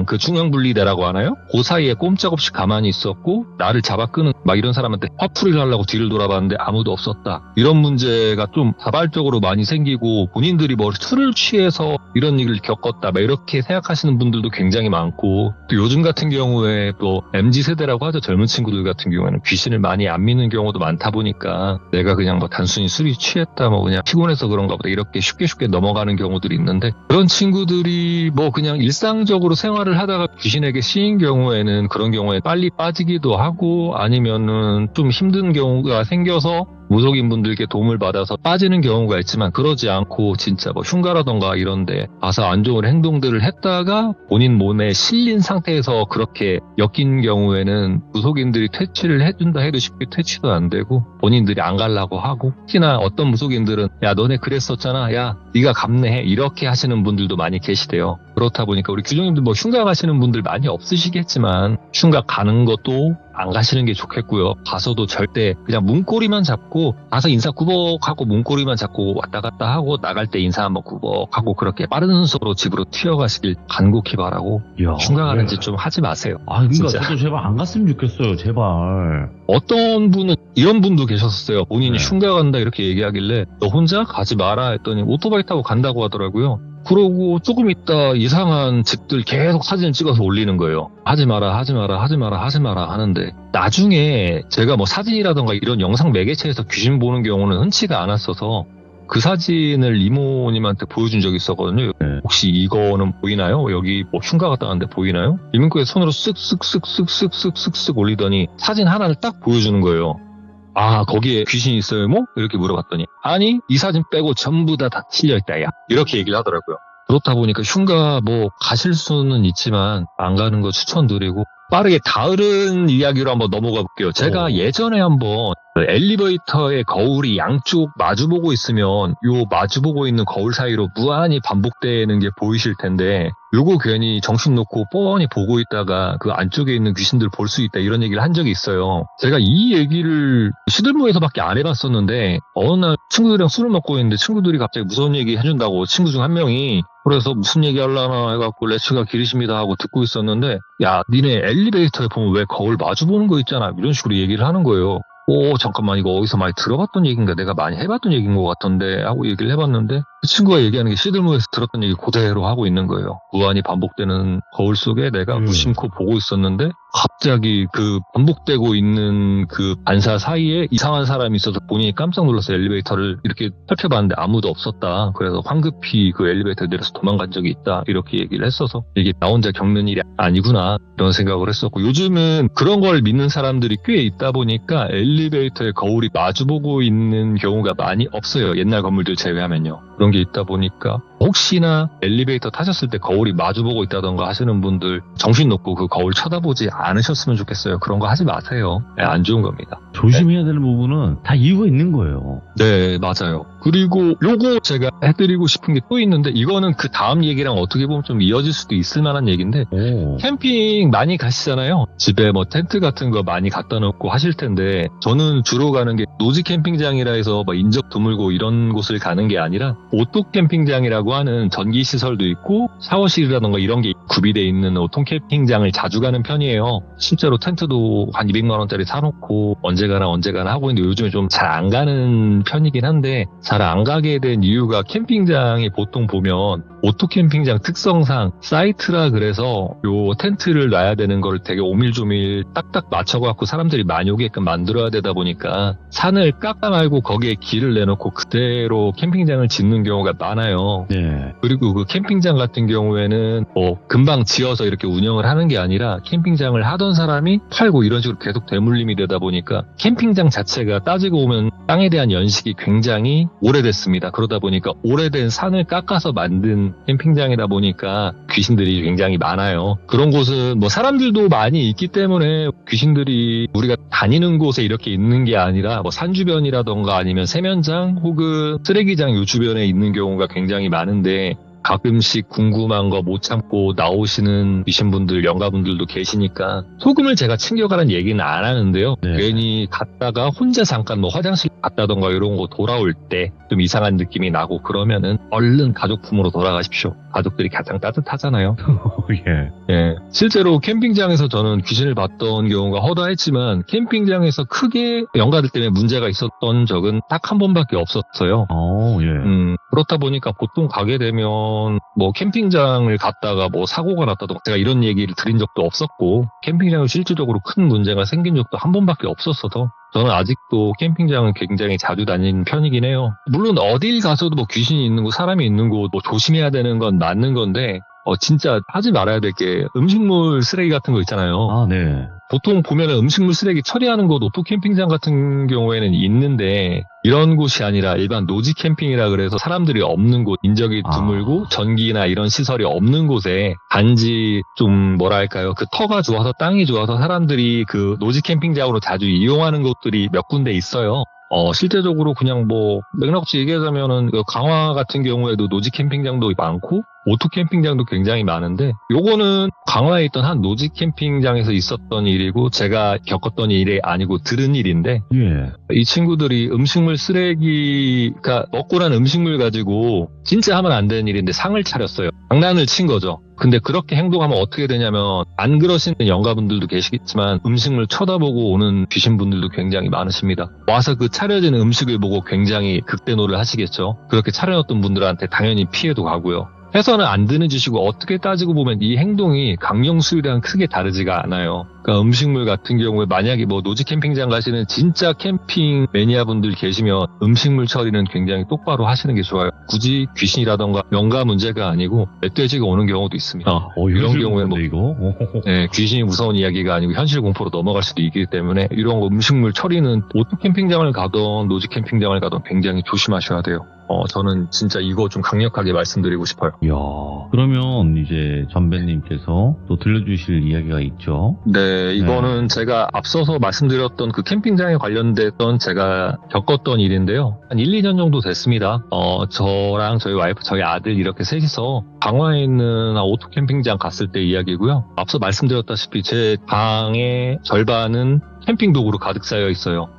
그 중앙분리대라고 하나요? 그 사이에 꼼짝없이 가만히 있었고 나를 잡아 끄는 막 이런 사람한테 화풀이를 하려고 뒤를 돌아봤는데 아무도 없었다. 이런 문제가 좀 자발적으로 많이 생기고 본인들이 뭐 술을 취해서 이런 일을 겪었다 막 이렇게 생각하시는 분들도 굉장히 많고 또 요즘 같은 경우에 또 MZ세대라고 하죠. 젊은 친구들 같은 경우에는 귀신을 많이 안 믿는 경우도 많다 보니까 내가 그냥 뭐 단순히 술이 취했다 뭐 그냥 피곤해서 그런가 보다 이렇게 쉽게 넘어가는 경우들이 있는데 그런 친구들이 뭐 그냥 일상적으로 생활을 하다가 귀신에게 씌인 경우에는 그런 경우에 빨리 빠지기도 하고 아니면은 좀 힘든 경우가 생겨서 무속인 분들께 도움을 받아서 빠지는 경우가 있지만 그러지 않고 진짜 뭐 흉가라던가 이런데 가서 안 좋은 행동들을 했다가 본인 몸에 실린 상태에서 그렇게 엮인 경우에는 무속인들이 퇴치를 해준다 해도 쉽게 퇴치도 안 되고 본인들이 안 가려고 하고 특히나 어떤 무속인들은 야 너네 그랬었잖아 야 네가 감내해 이렇게 하시는 분들도 많이 계시대요. 그렇다 보니까 우리 규종님들 뭐 흉가 가시는 분들 많이 없으시겠지만 흉가 가는 것도 안 가시는 게 좋겠고요. 가서도 절대 그냥 문고리만 잡고 가서 인사 꾸벅하고 문고리만 잡고 왔다 갔다 하고 나갈 때 인사 한번 꾸벅하고 그렇게 빠른 순서로 집으로 튀어가시길 간곡히 바라고 이야, 흉가 가는 짓 좀 하지 마세요. 아, 그러니까 진짜. 저도 제발 안 갔으면 좋겠어요. 제발. 어떤 분은 이런 분도 계셨어요. 본인이 네. 흉가 간다 이렇게 얘기하길래 너 혼자 가지 마라 했더니 오토바이 타고 간다고 하더라고요. 그러고 조금 있다 이상한 집들 계속 사진을 찍어서 올리는 거예요. 하지 마라 하는데 나중에 제가 뭐 사진이라던가 이런 영상 매개체에서 귀신 보는 경우는 흔치가 않았어서 그 사진을 이모님한테 보여준 적이 있었거든요. 네. 혹시 이거는 보이나요? 여기 뭐 흉가 갔다 왔는데 보이나요? 이민구의 손으로 쓱쓱쓱쓱쓱쓱쓱쓱 올리더니 사진 하나를 딱 보여주는 거예요. 아 거기에 귀신이 있어요 뭐? 이렇게 물어봤더니 아니 이 사진 빼고 전부 다 실려있다 야 이렇게 얘기를 하더라고요. 그렇다 보니까 흉가 뭐 가실 수는 있지만 안 가는 거 추천드리고 빠르게 다른 이야기로 한번 넘어가 볼게요. 제가 예전에 한번 엘리베이터의 거울이 양쪽 마주보고 있으면 요 마주보고 있는 거울 사이로 무한히 반복되는 게 보이실 텐데 요거 괜히 정신 놓고 뻔히 보고 있다가 그 안쪽에 있는 귀신들 볼 수 있다 이런 얘기를 한 적이 있어요. 제가 이 얘기를 시들모에서밖에 안 해봤었는데 어느 날 친구들이랑 술을 먹고 있는데 친구들이 갑자기 무서운 얘기 해준다고 친구 중 한 명이 그래서 무슨 얘기 하려나 해갖고 레츠가 기르십니다 하고 듣고 있었는데 야 니네 엘리베이터에 보면 왜 거울 마주보는 거 있잖아 이런 식으로 얘기를 하는 거예요. 오 잠깐만 이거 어디서 많이 들어봤던 얘기인가 내가 많이 해봤던 얘기인 것 같던데 하고 얘기를 해봤는데 그 친구가 얘기하는 게 시들모에서 들었던 얘기 그대로 하고 있는 거예요. 무한히 반복되는 거울 속에 내가 무심코 보고 있었는데 갑자기 그 반복되고 있는 그 반사 사이에 이상한 사람이 있어서 본인이 깜짝 놀라서 엘리베이터를 이렇게 살펴봤는데 아무도 없었다. 그래서 황급히 그 엘리베이터 내려서 도망간 적이 있다. 이렇게 얘기를 했어서 이게 나 혼자 겪는 일이 아니구나 이런 생각을 했었고, 요즘은 그런 걸 믿는 사람들이 꽤 있다 보니까 엘리베이터에 거울이 마주보고 있는 경우가 많이 없어요. 옛날 건물들 제외하면요. 그런 게 있다 보니까 혹시나 엘리베이터 타셨을 때 거울이 마주보고 있다던가 하시는 분들 정신 놓고 그 거울 쳐다보지 않으셨으면 좋겠어요. 그런 거 하지 마세요. 네, 안 좋은 겁니다. 조심해야 되는 부분은 다 이유가 있는 거예요. 네, 맞아요. 그리고 요거 제가 해드리고 싶은 게 또 있는데, 이거는 그 다음 얘기랑 어떻게 보면 좀 이어질 수도 있을 만한 얘기인데, 오. 캠핑 많이 가시잖아요. 집에 뭐 텐트 같은 거 많이 갖다 놓고 하실 텐데, 저는 주로 가는 게 노지 캠핑장이라 해서 뭐 인적 드물고 이런 곳을 가는 게 아니라 오토 캠핑장이라고 하는 전기 시설도 있고 샤워실이라던가 이런 게 구비되어 있는 오토 캠핑장을 자주 가는 편이에요. 실제로 텐트도 한 200만 원짜리 사놓고 언제 가나 하고 있는데, 요즘에 좀 잘 안 가는 편이긴 한데, 잘 안 가게 된 이유가 캠핑장이 보통 보면 오토 캠핑장 특성상 사이트라 그래서 요 텐트를 놔야 되는 걸 되게 오밀조밀 딱딱 맞춰갖고 사람들이 많이 오게끔 만들어야 되다 보니까 산을 깎아 말고 거기에 길을 내놓고 그대로 캠핑장을 짓는 경우가 많아요. 네. 그리고 그 캠핑장 같은 경우에는 뭐 금방 지어서 이렇게 운영을 하는 게 아니라 캠핑장을 하던 사람이 팔고 이런 식으로 계속 대물림이 되다 보니까 캠핑장 자체가 따지고 보면 땅에 대한 연식이 굉장히 오래됐습니다. 그러다 보니까 오래된 산을 깎아서 만든 캠핑장이다 보니까 귀신들이 굉장히 많아요. 그런 곳은 뭐 사람들도 많이 있기 때문에 귀신들이 우리가 다니는 곳에 이렇게 있는 게 아니라 뭐 산 주변이라던가 아니면 세면장 혹은 쓰레기장 요 주변에 있는 경우가 굉장히 많은데, 가끔씩 궁금한 거 못 참고 나오시는 귀신분들, 영가분들도 계시니까 소금을 제가 챙겨가라는 얘기는 안 하는데요. 네. 괜히 갔다가 혼자 잠깐 뭐 화장실 갔다던가 이런 거 돌아올 때 좀 이상한 느낌이 나고 그러면은 얼른 가족품으로 돌아가십시오. 가족들이 가장 따뜻하잖아요. 예. 예. 실제로 캠핑장에서 저는 귀신을 봤던 경우가 허다했지만 캠핑장에서 크게 영가들 때문에 문제가 있었던 적은 딱 한 번밖에 없었어요. 예. 그렇다 보니까 보통 가게 되면 뭐 캠핑장을 갔다가 뭐 사고가 났다던가 제가 이런 얘기를 드린 적도 없었고, 캠핑장에 실질적으로 큰 문제가 생긴 적도 한 번밖에 없었어서 저는 아직도 캠핑장을 굉장히 자주 다니는 편이긴 해요. 물론 어딜 가서도 뭐 귀신이 있는 곳, 사람이 있는 곳, 뭐 조심해야 되는 건 맞는 건데, 진짜 하지 말아야 될 게 음식물 쓰레기 같은 거 있잖아요. 아, 네. 보통 보면은 음식물 쓰레기 처리하는 곳 오토 캠핑장 같은 경우에는 있는데, 이런 곳이 아니라 일반 노지 캠핑이라 그래서 사람들이 없는 곳, 인적이 드물고 전기나 이런 시설이 없는 곳에 단지 좀 뭐랄까요, 그 터가 좋아서 땅이 좋아서 사람들이 그 노지 캠핑장으로 자주 이용하는 곳들이 몇 군데 있어요. 실제적으로 그냥 뭐 맥락 없이 얘기하자면은 그 강화 같은 경우에도 노지 캠핑장도 많고 오토 캠핑장도 굉장히 많은데, 요거는 강화에 있던 한 노지 캠핑장에서 있었던 일이고 제가 겪었던 일이 아니고 들은 일인데, 예. 이 친구들이 음식물 쓰레기, 그러니까 먹고 난 음식물 가지고 진짜 하면 안 되는 일인데 상을 차렸어요. 장난을 친 거죠. 근데 그렇게 행동하면 어떻게 되냐면, 안 그러시는 영가분들도 계시겠지만 음식물 쳐다보고 오는 귀신분들도 굉장히 많으십니다. 와서 그 차려진 음식을 보고 굉장히 극대노를 하시겠죠. 그렇게 차려놨던 분들한테 당연히 피해도 가고요. 해서는 안 되는 짓이고, 어떻게 따지고 보면 이 행동이 강령수유랑 크게 다르지가 않아요. 그러니까 음식물 같은 경우에 만약에 뭐 노지 캠핑장 가시는 진짜 캠핑 매니아분들 계시면 음식물 처리는 굉장히 똑바로 하시는 게 좋아요. 굳이 귀신이라던가 영가 문제가 아니고 멧돼지가 오는 경우도 있습니다. 이런 경우에 뭐 이거? 네, 귀신이 무서운 이야기가 아니고 현실 공포로 넘어갈 수도 있기 때문에 이런 거 음식물 처리는 오토 캠핑장을 가던 노지 캠핑장을 가던 굉장히 조심하셔야 돼요. 저는 진짜 이거 좀 강력하게 말씀드리고 싶어요. 이야, 그러면 이제 전배님께서 또 들려주실 이야기가 있죠? 네, 이거는 제가 앞서서 말씀드렸던 그 캠핑장에 관련됐던 제가 겪었던 일인데요. 한 1, 2년 정도 됐습니다. 저랑 저희 와이프, 저희 아들 이렇게 셋이서 강화에 있는 오토 캠핑장 갔을 때 이야기고요. 앞서 말씀드렸다시피 제 방의 절반은 캠핑 도구로 가득 쌓여 있어요.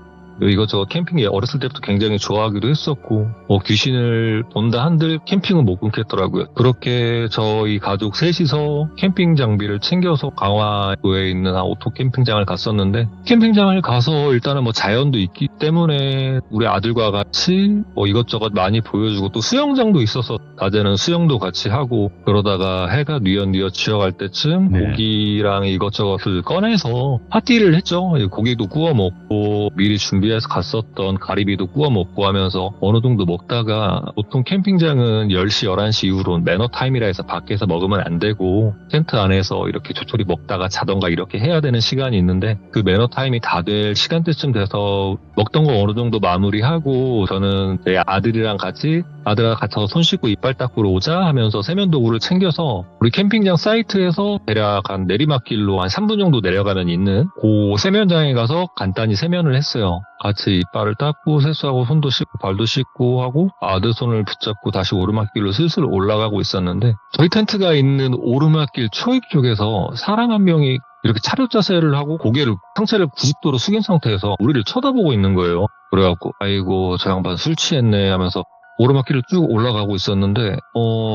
이것저것 캠핑 어렸을 때부터 굉장히 좋아하기도 했었고 귀신을 본다 한들 캠핑은 못 끊겠더라고요. 그렇게 저희 가족 셋이서 캠핑 장비를 챙겨서 강화도에 있는 오토 캠핑장을 갔었는데 캠핑장을 가서 일단은 뭐 자연도 있기 때문에 우리 아들과 같이 뭐 이것저것 많이 보여주고 또 수영장도 있어서 낮에는 수영도 같이 하고 그러다가 해가 뉘엿뉘엿 지어갈 때쯤 네. 고기랑 이것저것을 꺼내서 파티를 했죠. 고기도 구워 먹고 미리 준비해서 갔었던 가리비도 구워 먹고 하면서 어느 정도 먹다가 보통 캠핑장은 10시, 11시 이후로는 매너 타임이라 해서 밖에서 먹으면 안 되고 텐트 안에서 이렇게 조촐히 먹다가 자던가 이렇게 해야 되는 시간이 있는데 그 매너 타임이 다 될 시간대쯤 돼서 먹던 거 어느 정도 마무리하고 저는 제 아들이랑 같이 아들과 같이 손 씻고 이빨 닦으러 오자 하면서 세면도구를 챙겨서 우리 캠핑장 사이트에서 대략 한 내리막길로 한 3분 정도 내려가면 있는 그 세면장에 가서 간단히 세면을 했어요. 같이 이빨을 닦고 세수하고 손도 씻고 발도 씻고 하고 아들 손을 붙잡고 다시 오르막길로 슬슬 올라가고 있었는데 저희 텐트가 있는 오르막길 초입 쪽에서 사람 한 명이 이렇게 차렷 자세를 하고 고개를 상체를 90도로 숙인 상태에서 우리를 쳐다보고 있는 거예요. 그래갖고 아이고 저 양반 술 취했네 하면서 오르막길을 쭉 올라가고 있었는데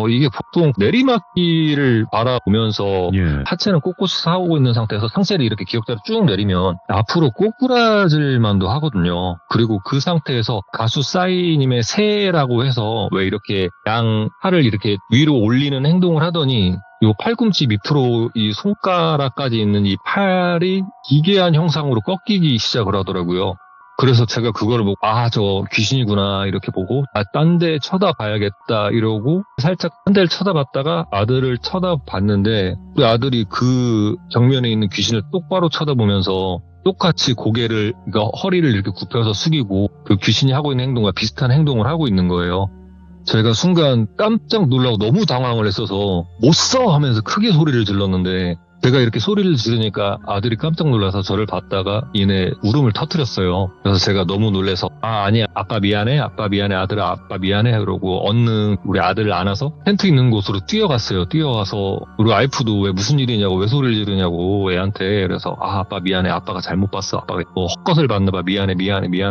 이게 보통 내리막길을 바라보면서 예. 하체는 꼿꼿이 사오고 있는 상태에서 상체를 이렇게 기역자로 쭉 내리면 앞으로 꼬꾸라질 만도 하거든요. 그리고 그 상태에서 가수 싸이님의 새라고 해서 왜 이렇게 양 팔을 이렇게 위로 올리는 행동을 하더니 이 팔꿈치 밑으로 이 손가락까지 있는 이 팔이 기괴한 형상으로 꺾이기 시작을 하더라고요. 그래서 제가 그거를 보고 저 귀신이구나 이렇게 보고 딴 데 쳐다봐야겠다 이러고 살짝 한 대를 쳐다봤다가 아들을 쳐다봤는데 우리 아들이 그 정면에 있는 귀신을 똑바로 쳐다보면서 똑같이 고개를 그러니까 허리를 이렇게 굽혀서 숙이고 그 귀신이 하고 있는 행동과 비슷한 행동을 하고 있는 거예요. 제가 순간 깜짝 놀라고 너무 당황을 했어서 못 써 하면서 크게 소리를 질렀는데 제가 이렇게 소리를 지르니까 아들이 깜짝 놀라서 저를 봤다가 이내 울음을 터뜨렸어요. 그래서 제가 너무 놀라서 아니야 아빠 미안해 아들아 아빠 미안해 그러고 얼른 우리 아들을 안아서 텐트 있는 곳으로 뛰어갔어요. 뛰어가서 우리 와이프도 왜 무슨 일이냐고 왜 소리를 지르냐고 애한테 그래서 아빠 미안해 아빠가 잘못 봤어 아빠가 뭐 헛것을 봤나 봐 미안해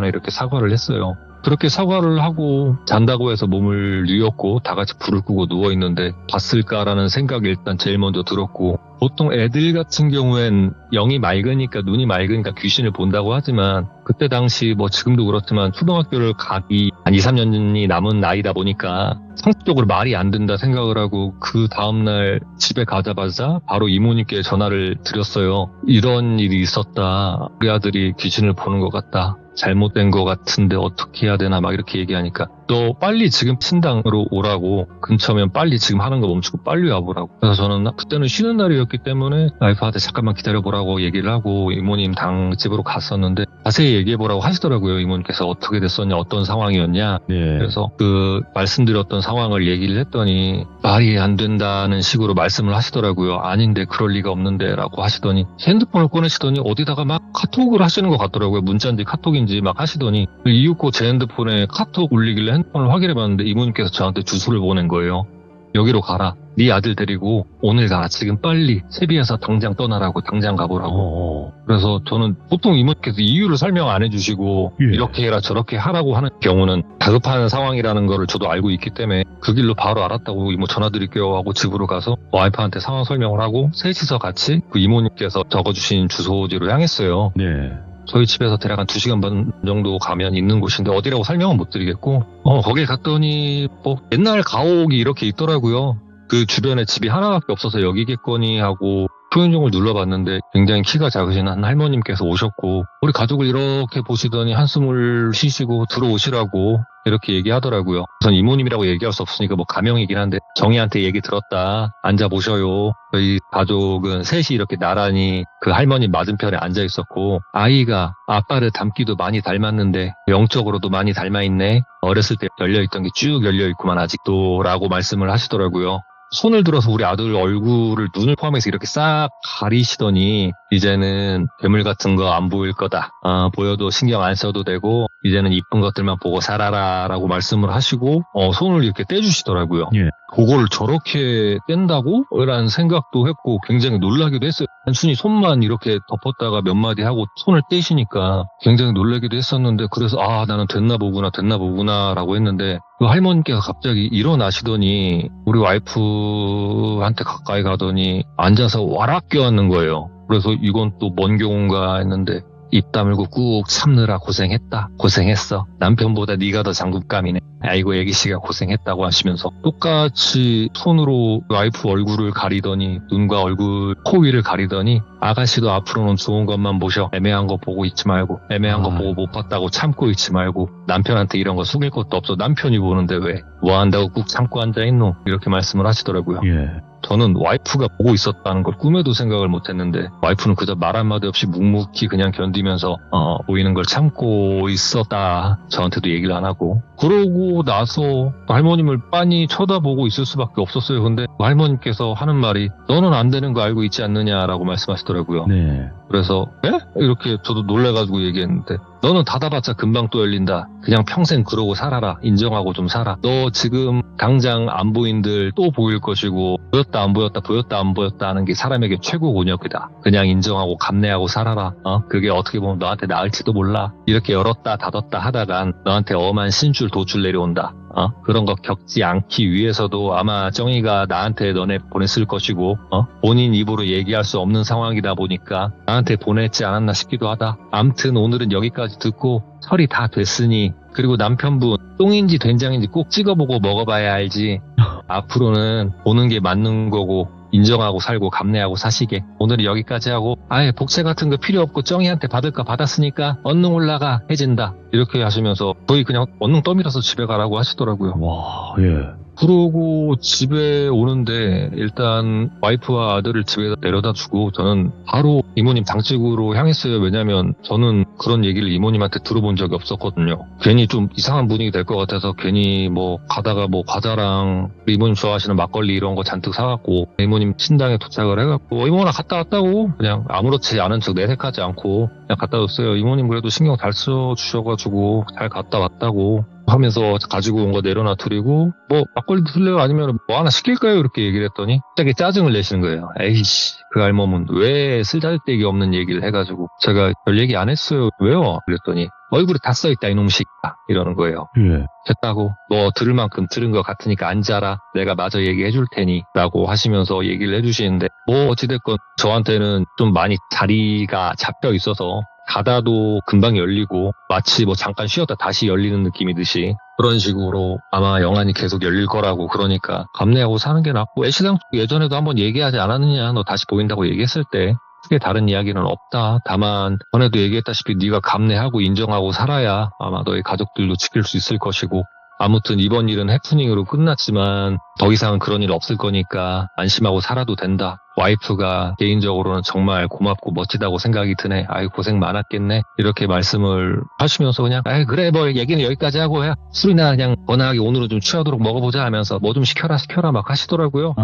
이렇게 사과를 했어요. 그렇게 사과를 하고 잔다고 해서 몸을 뉘었고 다 같이 불을 끄고 누워있는데 봤을까라는 생각이 일단 제일 먼저 들었고 보통 애들 같은 경우엔 영이 맑으니까 눈이 맑으니까 귀신을 본다고 하지만 그때 당시 뭐 지금도 그렇지만 초등학교를 가기 한 2, 3년이 남은 나이다 보니까 상식적으로 말이 안 된다 생각을 하고 그 다음날 집에 가자마자 바로 이모님께 전화를 드렸어요. 이런 일이 있었다. 우리 아들이 귀신을 보는 것 같다. 잘못된 것 같은데 어떻게 해야 되나 막 이렇게 얘기하니까 너 빨리 지금 신당으로 오라고 근처면 빨리 지금 하는 거 멈추고 빨리 와보라고. 그래서 저는 그때는 쉬는 날이었기 때문에 와이프한테 잠깐만 기다려보라고 얘기를 하고 이모님 당집으로 갔었는데 자세히 얘기해보라고 하시더라고요. 이모님께서 어떻게 됐었냐 어떤 상황이었냐. 예. 그래서 그 말씀드렸던 상황을 얘기를 했더니 말이 안 된다는 식으로 말씀을 하시더라고요. 아닌데 그럴 리가 없는데 라고 하시더니 핸드폰을 꺼내시더니 어디다가 막 카톡을 하시는 것 같더라고요. 문자인지 카톡인지 막 하시더니 이윽고 제 핸드폰에 카톡 울리길래 핸드폰을 확인해봤는데 이모님께서 저한테 주소를 보낸 거예요. 여기로 가라. 네 아들 데리고 오늘 가. 지금 빨리 세비에서 당장 떠나라고 당장 가보라고. 그래서 저는 보통 이모님께서 이유를 설명 안 해주시고 예. 이렇게 해라 저렇게 하라고 하는 경우는 다급한 상황이라는 거를 저도 알고 있기 때문에 그 길로 바로 알았다고 이모 전화 드릴게요 하고 집으로 가서 와이프한테 상황 설명을 하고 셋이서 같이 그 이모님께서 적어주신 주소지로 향했어요. 네. 저희 집에서 대략 한 2시간 반 정도 가면 있는 곳인데 어디라고 설명은 못 드리겠고 거기에 갔더니 뭐 옛날 가옥이 이렇게 있더라고요. 그 주변에 집이 하나밖에 없어서 여기겠거니 하고 초인종을 눌러봤는데 굉장히 키가 작으신 한 할머님께서 오셨고 우리 가족을 이렇게 보시더니 한숨을 쉬시고 들어오시라고 이렇게 얘기하더라고요. 우선 이모님이라고 얘기할 수 없으니까 뭐 가명이긴 한데 정희한테 얘기 들었다. 앉아보셔요. 저희 가족은 셋이 이렇게 나란히 그 할머니 맞은편에 앉아 있었고 아이가 아빠를 닮기도 많이 닮았는데 영적으로도 많이 닮아있네. 어렸을 때 열려있던 게 쭉 열려있구만 아직도 라고 말씀을 하시더라고요. 손을 들어서 우리 아들 얼굴을 눈을 포함해서 이렇게 싹 가리시더니 이제는 괴물 같은 거 안 보일 거다. 보여도 신경 안 써도 되고 이제는 이쁜 것들만 보고 살아라 라고 말씀을 하시고 손을 이렇게 떼주시더라고요. 예. 그걸 저렇게 뗀다고? 라는 생각도 했고 굉장히 놀라기도 했어요. 단순히 손만 이렇게 덮었다가 몇 마디 하고 손을 떼시니까 굉장히 놀라기도 했었는데 그래서 나는 됐나 보구나 라고 했는데 그 할머니께서 갑자기 일어나시더니 우리 와이프한테 가까이 가더니 앉아서 와락 껴안는 거예요. 그래서 이건 또 뭔 경우인가 했는데 입 다물고 꾹 참느라 고생했어. 남편보다 네가 더 장군감이네. 아이고 애기씨가 고생했다고 하시면서 똑같이 손으로 와이프 얼굴을 가리더니 눈과 얼굴 코 위를 가리더니 아가씨도 앞으로는 좋은 것만 보셔. 애매한 거 보고 있지 말고 애매한 거 보고 못 봤다고 참고 있지 말고 남편한테 이런 거 속일 것도 없어. 남편이 보는데 왜 뭐 한다고 꾹 참고 앉아있노? 이렇게 말씀을 하시더라고요. 예. 저는 와이프가 보고 있었다는 걸 꿈에도 생각을 못했는데 와이프는 그저 말 한마디 없이 묵묵히 그냥 견디면서 보이는 걸 참고 있었다. 저한테도 얘기를 안 하고 그러고 나서 할머님을 빤히 쳐다보고 있을 수밖에 없었어요. 근데 할머님께서 하는 말이 너는 안 되는 거 알고 있지 않느냐라고 말씀하시더라고요. 네. 그래서 이렇게 저도 놀래가지고 얘기했는데 너는 닫아봤자 금방 또 열린다. 그냥 평생 그러고 살아라. 인정하고 좀 살아. 너 지금 당장 안 보인들 또 보일 것이고 보였다 안 보였다 보였다 안 보였다 하는 게 사람에게 최고 곤욕이다. 그냥 인정하고 감내하고 살아라. 그게 어떻게 보면 너한테 나을지도 몰라. 이렇게 열었다 닫았다 하다간 너한테 엄한 신줄 도출 내려온다. 그런 거 겪지 않기 위해서도 아마 정의가 나한테 너네 보냈을 것이고 본인 입으로 얘기할 수 없는 상황이다 보니까 나한테 보냈지 않았나 싶기도 하다. 암튼 오늘은 여기까지 듣고 설이 다 됐으니 그리고 남편분 똥인지 된장인지 꼭 찍어보고 먹어봐야 알지. 앞으로는 보는 게 맞는 거고 인정하고 살고 감내하고 사시게. 오늘은 여기까지 하고 아예 복채 같은 거 필요 없고 정의한테 받을 거 받았으니까 얼른 올라가 해진다. 이렇게 하시면서 거의 그냥 얼른 떠밀어서 집에 가라고 하시더라고요. 와, 예. 그러고 집에 오는데 일단 와이프와 아들을 집에다 내려다 주고 저는 바로 이모님 당직으로 향했어요. 왜냐면 저는 그런 얘기를 이모님한테 들어본 적이 없었거든요. 괜히 좀 이상한 분위기 될 것 같아서 괜히 가다가 과자랑 이모님 좋아하시는 막걸리 이런 거 잔뜩 사갖고 이모님 신당에 도착을 해갖고 이모나 갔다 왔다고 그냥 아무렇지 않은 척 내색하지 않고 그냥 갖다 줬어요. 이모님 그래도 신경 잘 써주셔가지고 잘 갔다 왔다고 하면서 가지고 온 거 내려놔 드리고 막걸리 드실래요? 아니면 뭐 하나 시킬까요? 이렇게 얘기를 했더니 갑자기 짜증을 내시는 거예요. 에이씨 그 할멈은 왜 쓸데기 없는 얘기를 해가지고 제가 별 얘기 안 했어요. 왜요? 그랬더니 얼굴에 다 써있다 이놈 새끼야 이러는 거예요. 예. 됐다고 너 들을 만큼 들은 것 같으니까 앉아라 내가 마저 얘기해 줄 테니 라고 하시면서 얘기를 해주시는데 어찌됐건 저한테는 좀 많이 자리가 잡혀 있어서 닫아도 금방 열리고 마치 잠깐 쉬었다 다시 열리는 느낌이듯이 그런 식으로 아마 영안이 계속 열릴 거라고 그러니까 감내하고 사는 게 낫고 애시당 예전에도 한번 얘기하지 않았느냐 너 다시 보인다고 얘기했을 때 크게 다른 이야기는 없다. 다만 전에도 얘기했다시피 네가 감내하고 인정하고 살아야 아마 너희 가족들도 지킬 수 있을 것이고 아무튼 이번 일은 해프닝으로 끝났지만 더 이상은 그런 일 없을 거니까 안심하고 살아도 된다. 와이프가 개인적으로는 정말 고맙고 멋지다고 생각이 드네. 아유 고생 많았겠네. 이렇게 말씀을 하시면서 그냥 그래 얘기는 여기까지 하고 술이나 그냥 번화하게 오늘은 좀 취하도록 먹어보자 하면서 뭐 좀 시켜라 막 하시더라고요.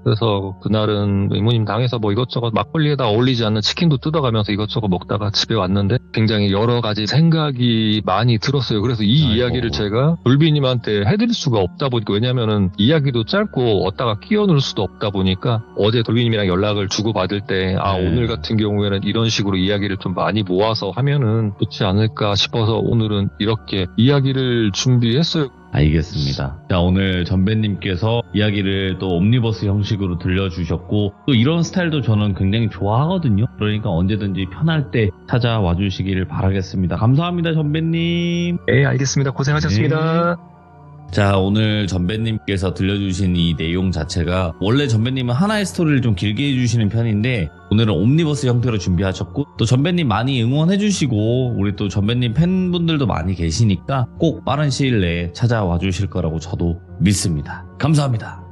그래서 그날은 이모님 당에서 이것저것 막걸리에다 어울리지 않는 치킨도 뜯어가면서 이것저것 먹다가 집에 왔는데 굉장히 여러 가지 생각이 많이 들었어요. 그래서 이 이야기를 제가 돌비님한테 해드릴 수가 없다 보니까 왜냐면은 이야기도 짧고 어디다가 끼워 넣을 수도 없다 보니까 어제 돌비님이랑 연락을 주고받을 때 오늘 같은 경우에는 이런 식으로 이야기를 좀 많이 모아서 하면은 좋지 않을까 싶어서 오늘은 이렇게 이야기를 준비했어요. 알겠습니다. 자, 오늘 전배님께서 이야기를 또 옴니버스 형식으로 들려주셨고 또 이런 스타일도 저는 굉장히 좋아하거든요. 그러니까 언제든지 편할 때 찾아와 주시기를 바라겠습니다. 감사합니다, 전배님. 네, 알겠습니다. 고생하셨습니다. 자, 오늘 전배님께서 들려주신 이 내용 자체가 원래 전배님은 하나의 스토리를 좀 길게 해주시는 편인데 오늘은 옴니버스 형태로 준비하셨고 또 전배님 많이 응원해주시고 우리 또 전배님 팬분들도 많이 계시니까 꼭 빠른 시일 내에 찾아와 주실 거라고 저도 믿습니다. 감사합니다.